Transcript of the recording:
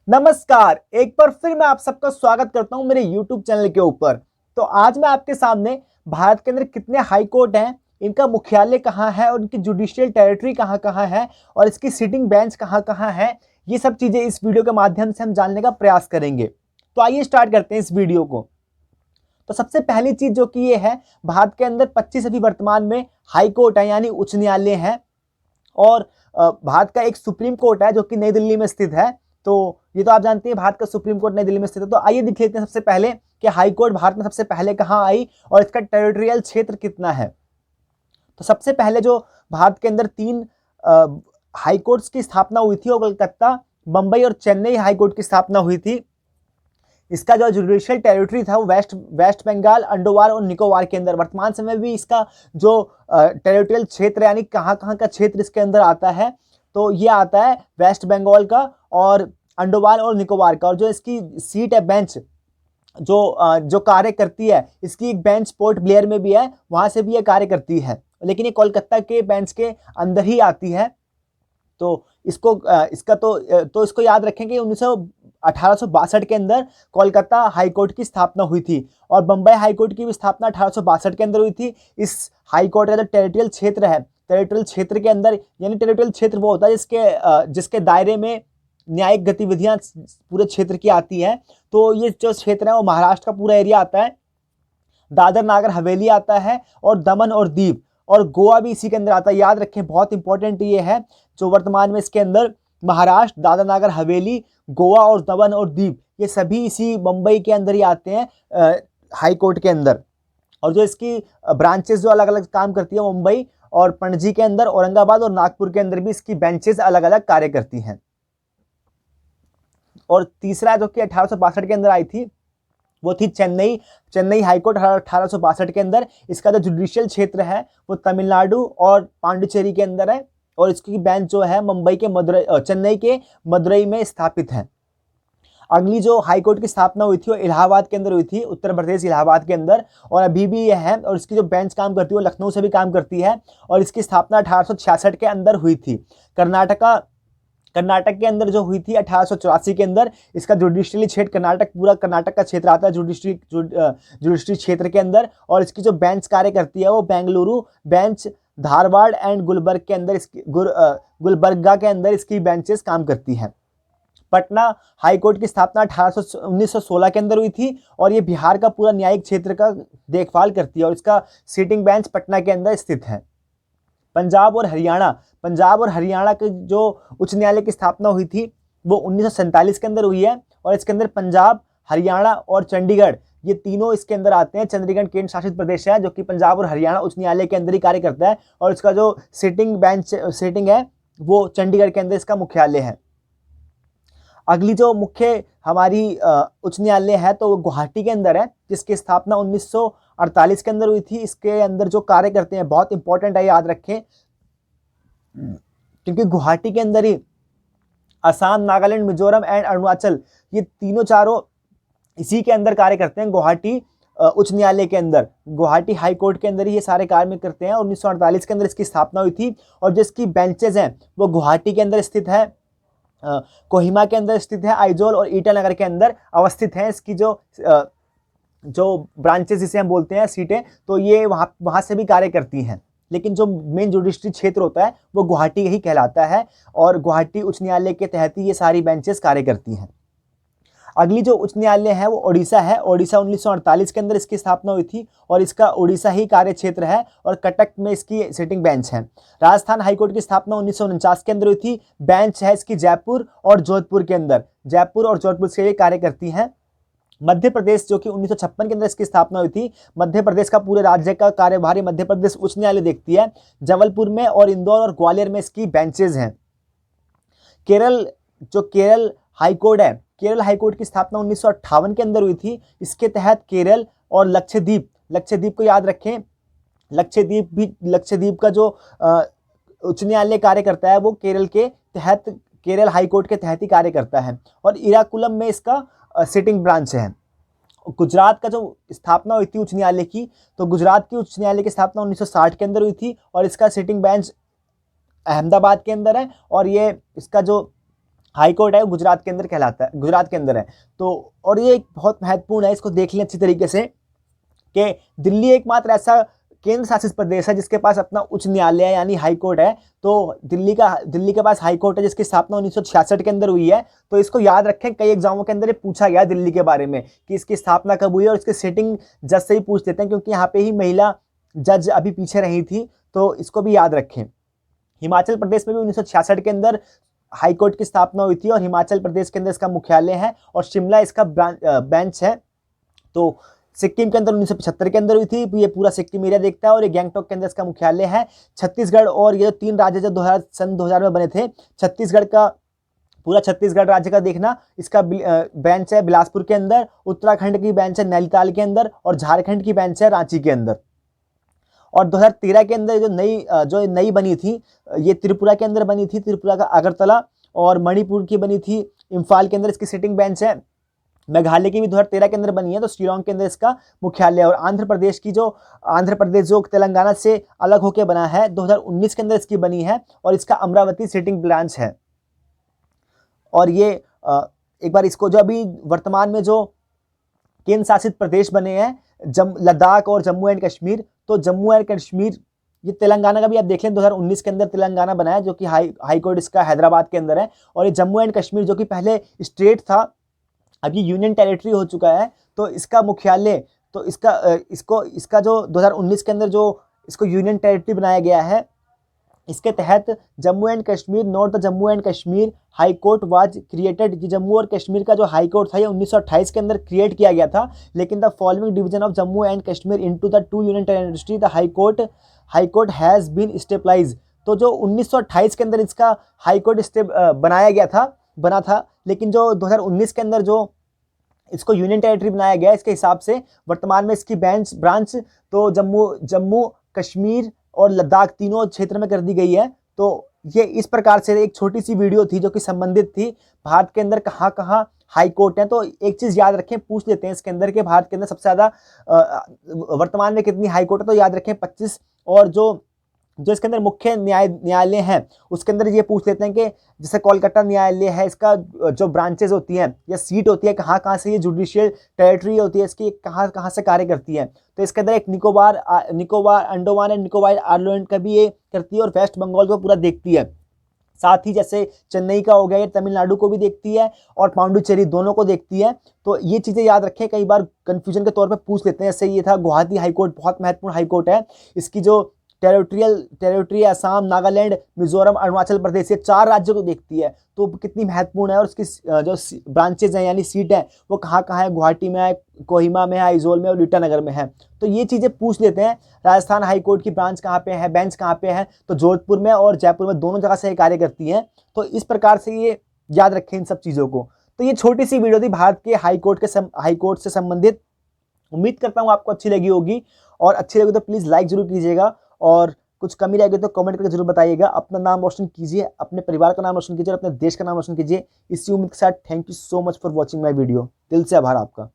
नमस्कार, एक बार फिर मैं आप सबका स्वागत करता हूं मेरे YouTube चैनल के ऊपर। तो आज मैं आपके सामने भारत के अंदर कितने हाई कोर्ट हैं, इनका मुख्यालय कहाँ है और इनकी जुडिशियल टेरिटरी कहाँ कहाँ है और इसकी सिटिंग बेंच कहाँ कहाँ है, ये सब चीज़ें इस वीडियो के माध्यम से हम जानने का प्रयास करेंगे। तो आइए स्टार्ट करते हैं इस वीडियो को। तो सबसे पहली चीज़ जो कि ये है, भारत के अंदर 25 अभी वर्तमान में हाई कोर्ट है यानी उच्च न्यायालय है और भारत का एक सुप्रीम कोर्ट है जो कि नई दिल्ली में स्थित है। तो ये तो आप जानते हैं भारत का सुप्रीम कोर्ट नई दिल्ली में स्थित है। तो आइए देख लेते हैं सबसे पहले कि हाई कोर्ट भारत में सबसे पहले कहाँ आई और इसका टेरिटोरियल क्षेत्र कितना है। तो सबसे पहले जो भारत के अंदर तीन हाई कोर्ट्स की स्थापना हुई थी, और कलकत्ता, बंबई और चेन्नई हाई कोर्ट की स्थापना हुई थी। इसका जो जुडिशियल टेरिटरी था वो वेस्ट बंगाल, अंडमान और निकोबार के अंदर, वर्तमान समय में भी इसका जो टेरिटोरियल क्षेत्र यानी कहाँ कहाँ का क्षेत्र इसके अंदर आता है, तो ये आता है वेस्ट बंगाल का और अंडमान और निकोबार का। और जो इसकी सीट है, बेंच जो कार्य करती है, इसकी एक बेंच पोर्ट ब्लेयर में भी है, वहाँ से भी ये कार्य करती है, लेकिन ये कोलकाता के बेंच के अंदर ही आती है। तो इसको याद रखें कि 1862 के अंदर कोलकाता हाई कोर्ट की स्थापना हुई थी और बंबई हाई कोर्ट की भी स्थापना 1862 के अंदर हुई थी। इस हाई कोर्ट का जो टेरिटोरियल क्षेत्र है, टेरिटोरियल क्षेत्र के अंदर, यानी टेरिटोरियल क्षेत्र वो होता है जिसके दायरे में न्यायिक गतिविधियां पूरे क्षेत्र की आती हैं। तो ये जो क्षेत्र है वो महाराष्ट्र का पूरा एरिया आता है, दादर नागर हवेली आता है और दमन और दीव और गोवा भी इसी के अंदर आता है। याद रखें, बहुत इंपॉर्टेंट ये है, जो वर्तमान में इसके अंदर महाराष्ट्र, दादर नागर हवेली, गोवा और दमन और दीव, ये सभी इसी मुंबई के अंदर ही आते हैं हाई कोर्ट के अंदर। और जो इसकी ब्रांचेस जो अलग अलग काम करती है, मुंबई और पणजी के अंदर, औरंगाबाद और नागपुर के अंदर भी इसकी बेंचेस अलग अलग कार्य करती हैं। और तीसरा जो कि 1862 के अंदर आई थी, वो थी चेन्नई हाईकोर्ट 1862 के अंदर। इसका जो जुडिशियल क्षेत्र है वो तमिलनाडु और पांडिचेरी के अंदर है और इसकी बेंच जो है चेन्नई के मदुरई में स्थापित है। अगली जो हाईकोर्ट की स्थापना हुई थी वो इलाहाबाद के अंदर हुई थी, उत्तर प्रदेश इलाहाबाद के अंदर, और अभी भी यह है। और इसकी जो बेंच काम करती है वो लखनऊ से भी काम करती है और इसकी स्थापना 1866 के अंदर हुई थी। कर्नाटक के अंदर जो हुई थी 1884 के अंदर। इसका जुडिशियली क्षेत्र पूरा कर्नाटक का क्षेत्र आता है जुडिशरी क्षेत्र के अंदर। और इसकी जो बेंच कार्य करती है वो बेंगलुरु बेंच, धारवाड़ एंड गुलबर्ग के अंदर गुलबर्गा के अंदर इसकी बेंचेस काम करती हैं। पटना हाई कोर्ट की स्थापना 1916 के अंदर हुई थी और ये बिहार का पूरा न्यायिक क्षेत्र का देखभाल करती है और इसका सीटिंग बेंच पटना के अंदर स्थित है। पंजाब और हरियाणा के जो उच्च न्यायालय की स्थापना हुई थी वो 1947 के अंदर हुई है और इसके अंदर पंजाब, हरियाणा और चंडीगढ़, ये तीनों इसके अंदर आते हैं। चंडीगढ़ केंद्र शासित प्रदेश है जो कि पंजाब और हरियाणा उच्च न्यायालय के अंदर ही कार्य करता है और इसका जो सिटिंग है वो चंडीगढ़ के अंदर इसका मुख्यालय है। अगली जो मुख्य हमारी उच्च न्यायालय है तो वो गुवाहाटी के अंदर है, जिसकी स्थापना 1948 के अंदर हुई थी। इसके अंदर जो कार्य करते हैं बहुत इंपॉर्टेंट है, याद रखें, क्योंकि गुवाहाटी के अंदर ही असम, नागालैंड, मिजोरम एंड अरुणाचल, ये तीनों चारों इसी के अंदर कार्य करते हैं। गुवाहाटी उच्च न्यायालय के अंदर, गुवाहाटी हाई कोर्ट के अंदर ही ये सारे कार्य करते हैं। 1948 के अंदर इसकी स्थापना हुई थी और जिसकी बेंचेज हैं वो गुवाहाटी के अंदर स्थित है, कोहिमा के अंदर स्थित है, आइजोल और ईटानगर के अंदर अवस्थित है। इसकी जो ब्रांचेस जिसे हम बोलते हैं, सीटें, तो ये वहाँ से भी कार्य करती हैं। लेकिन जो मेन जुडिशरी क्षेत्र होता है वो गुवाहाटी ही कहलाता है और गुवाहाटी उच्च न्यायालय के तहत ही ये सारी बेंचेस कार्य करती हैं। अगली जो उच्च न्यायालय है वो ओडिशा है। ओडिशा 1948 के अंदर इसकी स्थापना हुई थी और इसका ओडिशा ही कार्य क्षेत्र है और कटक में इसकी सिटिंग बेंच है। राजस्थान हाईकोर्ट की स्थापना 1949 के अंदर हुई थी। बेंच है इसकी जयपुर और जोधपुर के अंदर, जयपुर और जोधपुर से ये कार्य करती हैं। मध्य प्रदेश जो कि 1956 के अंदर इसकी स्थापना हुई थी, मध्य प्रदेश का पूरे राज्य का कार्यभार मध्य प्रदेश उच्च न्यायालय देखती है। जबलपुर में और इंदौर और ग्वालियर में इसकी बेंचेज हैं। केरल हाईकोर्ट है, केरल हाईकोर्ट की स्थापना 1958 के अंदर हुई थी। इसके तहत केरल और लक्षद्वीप को याद रखें, लक्षद्वीप का जो उच्च न्यायालय कार्य करता है वो केरल हाईकोर्ट के तहत ही कार्य करता है। और इराकुलम में इसका सिटिंग ब्रांच है। गुजरात का जो स्थापना हुई थी उच्च न्यायालय की, तो गुजरात की उच्च न्यायालय की स्थापना 1960 के अंदर हुई थी और इसका सिटिंग बेंच अहमदाबाद के अंदर है और ये इसका जो हाई कोर्ट है वो गुजरात के अंदर कहलाता है, गुजरात के अंदर है। तो और ये एक बहुत महत्वपूर्ण है, इसको देख लें अच्छी तरीके से कि दिल्ली एकमात्र ऐसा केंद्र शासित प्रदेश है जिसके पास अपना उच्च न्यायालय है यानी हाई कोर्ट है। तो दिल्ली के पास हाई कोर्ट है जिसकी स्थापना 1966 के अंदर हुई है। तो इसको याद रखें, कई एग्जामों के अंदर ये पूछा गया दिल्ली के बारे में कि इसकी स्थापना कब हुई है, और इसके सिटिंग जज से ही पूछ लेते हैं क्योंकि यहाँ पे ही महिला जज अभी पीछे रही थी, तो इसको भी याद रखें। हिमाचल प्रदेश में भी 1966 के अंदर हाई कोर्ट की स्थापना हुई थी और हिमाचल प्रदेश के अंदर इसका मुख्यालय है और शिमला इसका बेंच है। तो सिक्किम के अंदर 1975 के अंदर हुई थी, ये पूरा सिक्किम एरिया देखता है, और ये गैंगटॉक के अंदर इसका मुख्यालय है। छत्तीसगढ़ और ये 3 राज्य जो सन 2000 में बने थे, छत्तीसगढ़ का पूरा छत्तीसगढ़ राज्य का देखना, इसका बेंच है बिलासपुर के अंदर, उत्तराखंड की बेंच है नैनीताल के अंदर, और झारखंड की बेंच है रांची के अंदर। और 2013 के अंदर जो नई बनी थी, ये त्रिपुरा के अंदर बनी थी, त्रिपुरा का अगरतला, और मणिपुर की बनी थी इम्फाल के अंदर इसकी सिटिंग बेंच है। मेघालय की भी 2013 के अंदर बनी है, तो शिलोंग के अंदर इसका मुख्यालय है। और आंध्र प्रदेश जो तेलंगाना से अलग होकर बना है, 2019 के अंदर इसकी बनी है, और इसका अमरावती सिटिंग ब्रांच है। और ये एक बार इसको जो अभी वर्तमान में जो केंद्र शासित प्रदेश बने हैं, लद्दाख और जम्मू एंड कश्मीर, तो जम्मू एंड कश्मीर, ये तेलंगाना का भी आप देख लें, 2019 के अंदर तेलंगाना बना है जो कि हाई कोर्ट इसका हैदराबाद के अंदर है। और ये जम्मू एंड कश्मीर जो कि पहले स्टेट था, अब ये यूनियन टेरिटरी हो चुका है, तो इसका मुख्यालय, तो इसका जो 2019 के अंदर जो इसको यूनियन टेरिटरी बनाया गया है, इसके तहत Jammu and Kashmir, not the Jammu and Kashmir high court was created. Jammu और कश्मीर का जो हाई कोर्ट था ये 1928 के अंदर क्रिएट किया गया था, लेकिन the following division of Jammu and Kashmir into the 2 union territory the high court has been stabilize. तो जो 1928 के अंदर इसका हाई कोर्ट बना था, लेकिन जो 2019 के अंदर जो इसको यूनियन टेरिटरी बनाया गया, इसके हिसाब से वर्तमान में इसकी ब्रांच तो जम्मू कश्मीर और लद्दाख तीनों क्षेत्र में कर दी गई है। तो ये इस प्रकार से एक छोटी सी वीडियो थी जो कि संबंधित थी भारत के अंदर कहाँ कहाँ हाई कोर्ट है। तो एक चीज़ याद रखें, पूछ लेते हैं इसके अंदर कि भारत के अंदर सबसे ज़्यादा वर्तमान में कितनी हाई कोर्ट है, तो याद रखें 25। और जो इसके अंदर मुख्य न्यायालय हैं उसके अंदर ये पूछ लेते हैं कि जैसे कोलकाता न्यायालय है, इसका जो ब्रांचेज होती हैं या सीट होती है, कहाँ कहाँ से ये जुडिशियल टेरिटरी होती है, इसकी कहाँ कहाँ से कार्य करती है। तो इसके अंदर एक निकोबार, अंडमान एंड निकोबार आइलैंड का भी ये करती है, और वेस्ट बंगाल को पूरा देखती है। साथ ही जैसे चेन्नई का हो गया, ये तमिलनाडु को भी देखती है, और पांडुचेरी दोनों को देखती है। तो ये चीज़ें याद रखें, कई बार कन्फ्यूजन के तौर पर पूछ लेते हैं। जैसे ये था गुवाहाटी हाईकोर्ट, बहुत महत्वपूर्ण हाईकोर्ट है, इसकी जो टेरिटरी असम, नागालैंड, मिजोरम, अरुणाचल प्रदेश, ये 4 राज्यों को देखती है। तो कितनी महत्वपूर्ण है, और उसकी जो ब्रांचेज हैं यानी सीट है वो कहाँ कहाँ है, गुवाहाटी में है, कोहिमा में है, आइजोल में और ईटानगर में है। तो ये चीज़ें पूछ लेते हैं। राजस्थान हाई कोर्ट की ब्रांच कहाँ पे है, बेंच कहाँ पे है, तो जोधपुर में और जयपुर में दोनों जगह से ये कार्य करती हैं। तो इस प्रकार से ये याद रखें इन सब चीज़ों को। तो ये छोटी सी वीडियो थी भारत के हाई कोर्ट से संबंधित। उम्मीद करता हूँ आपको अच्छी लगी होगी, और अच्छी लगी तो प्लीज़ लाइक जरूर कीजिएगा, और कुछ कमी रहेगी तो कमेंट करके जरूर बताइएगा। अपना नाम रोशन कीजिए, अपने परिवार का नाम रोशन कीजिए, और अपने देश का नाम रोशन कीजिए। इसी उम्मीद के साथ thank you so much for watching my video. दिल से आभार आपका।